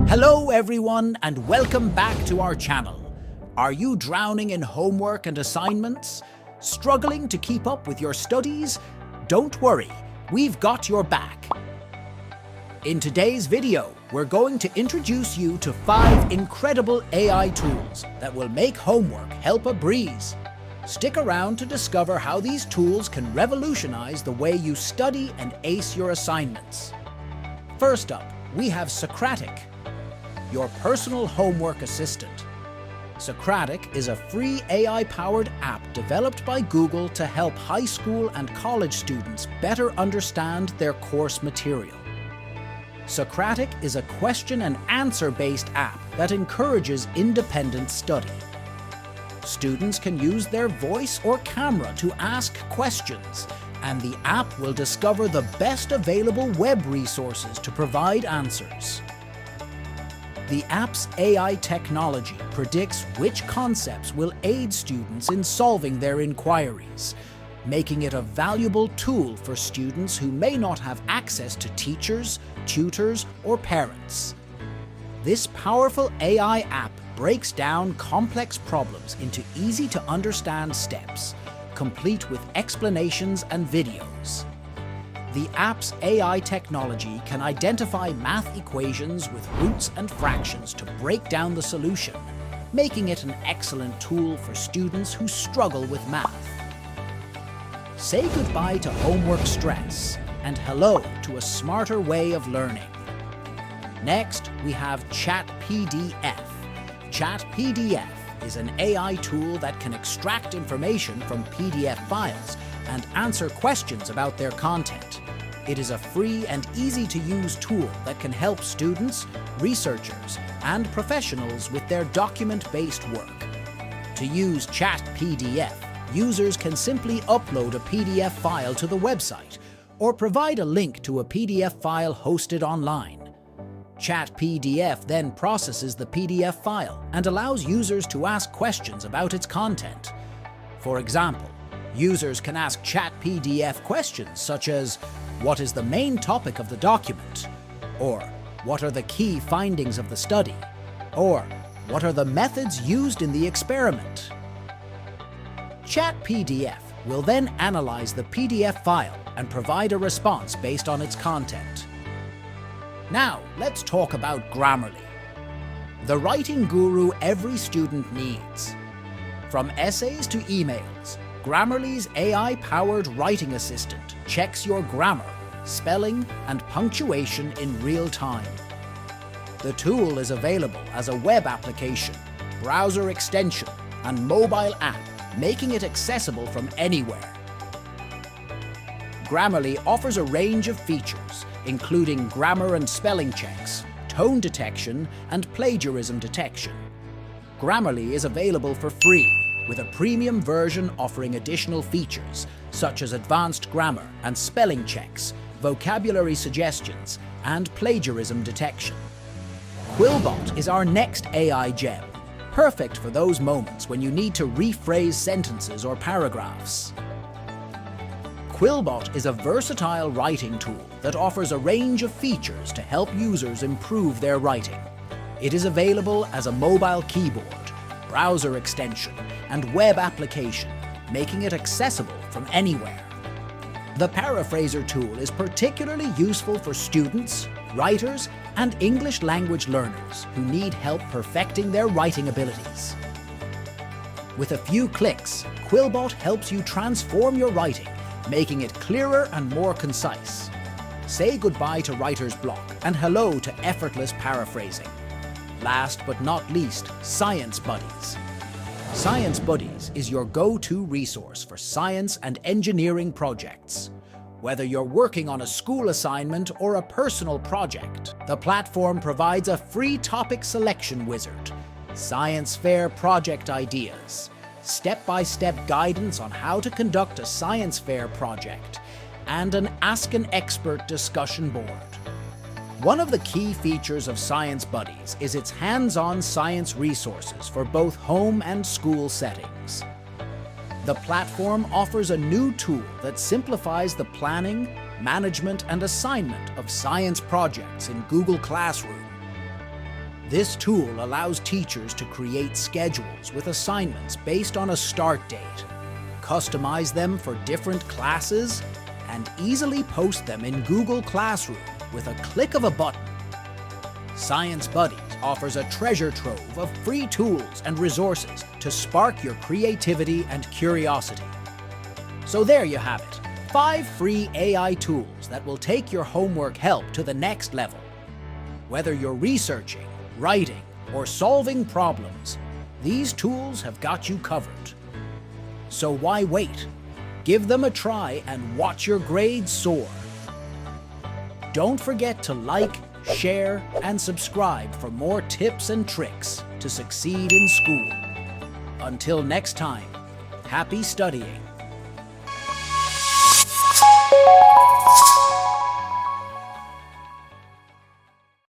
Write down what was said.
Hello everyone and welcome back to our channel. Are you drowning in homework and assignments? Struggling to keep up with your studies? Don't worry, we've got your back. In today's video, we're going to introduce you to 5 incredible AI tools that will make homework help a breeze. Stick around to discover how these tools can revolutionize the way you study and ace your assignments. First up, we have Socratic, your personal homework assistant. Socratic is a free AI-powered app developed by Google to help high school and college students better understand their course material. Socratic is a question and answer-based app that encourages independent study. Students can use their voice or camera to ask questions, and the app will discover the best available web resources to provide answers. The app's AI technology predicts which concepts will aid students in solving their inquiries, making it a valuable tool for students who may not have access to teachers, tutors, or parents. This powerful AI app breaks down complex problems into easy-to-understand steps, complete with explanations and videos. The app's AI technology can identify math equations with roots and fractions to break down the solution, making it an excellent tool for students who struggle with math. Say goodbye to homework stress and hello to a smarter way of learning. Next, we have ChatPDF. ChatPDF is an AI tool that can extract information from PDF files and answer questions about their content. It is a free and easy-to-use tool that can help students, researchers, and professionals with their document-based work. To use ChatPDF, users can simply upload a PDF file to the website or provide a link to a PDF file hosted online. ChatPDF then processes the PDF file and allows users to ask questions about its content. For example, users can ask ChatPDF questions such as, "What is the main topic of the document?" Or, "What are the key findings of the study?" Or, "What are the methods used in the experiment?" ChatPDF will then analyze the PDF file and provide a response based on its content. Now, let's talk about Grammarly, the writing guru every student needs. From essays to emails, Grammarly's AI-powered writing assistant checks your grammar, spelling, and punctuation in real time. The tool is available as a web application, browser extension, and mobile app, making it accessible from anywhere. Grammarly offers a range of features, including grammar and spelling checks, tone detection, and plagiarism detection. Grammarly is available for free, with a premium version offering additional features, such as advanced grammar and spelling checks, vocabulary suggestions, and plagiarism detection. Quillbot is our next AI gem, perfect for those moments when you need to rephrase sentences or paragraphs. Quillbot is a versatile writing tool that offers a range of features to help users improve their writing. It is available as a mobile keyboard, browser extension, and web application, making it accessible from anywhere. The Paraphraser tool is particularly useful for students, writers, and English language learners who need help perfecting their writing abilities. With a few clicks, Quillbot helps you transform your writing, making it clearer and more concise. Say goodbye to writer's block and hello to effortless paraphrasing. Last but not least, Science Buddies. Science Buddies is your go-to resource for science and engineering projects. Whether you're working on a school assignment or a personal project, the platform provides a free topic selection wizard, science fair project ideas, step-by-step guidance on how to conduct a science fair project, and an Ask an Expert discussion board. One of the key features of Science Buddies is its hands-on science resources for both home and school settings. The platform offers a new tool that simplifies the planning, management, and assignment of science projects in Google Classroom. This tool allows teachers to create schedules with assignments based on a start date, customize them for different classes, and easily post them in Google Classroom with a click of a button. Science Buddies offers a treasure trove of free tools and resources to spark your creativity and curiosity. So there you have it, 5 free AI tools that will take your homework help to the next level. Whether you're researching, writing, or solving problems, these tools have got you covered. So why wait? Give them a try and watch your grades soar. Don't forget to like, share, and subscribe for more tips and tricks to succeed in school. Until next time, happy studying.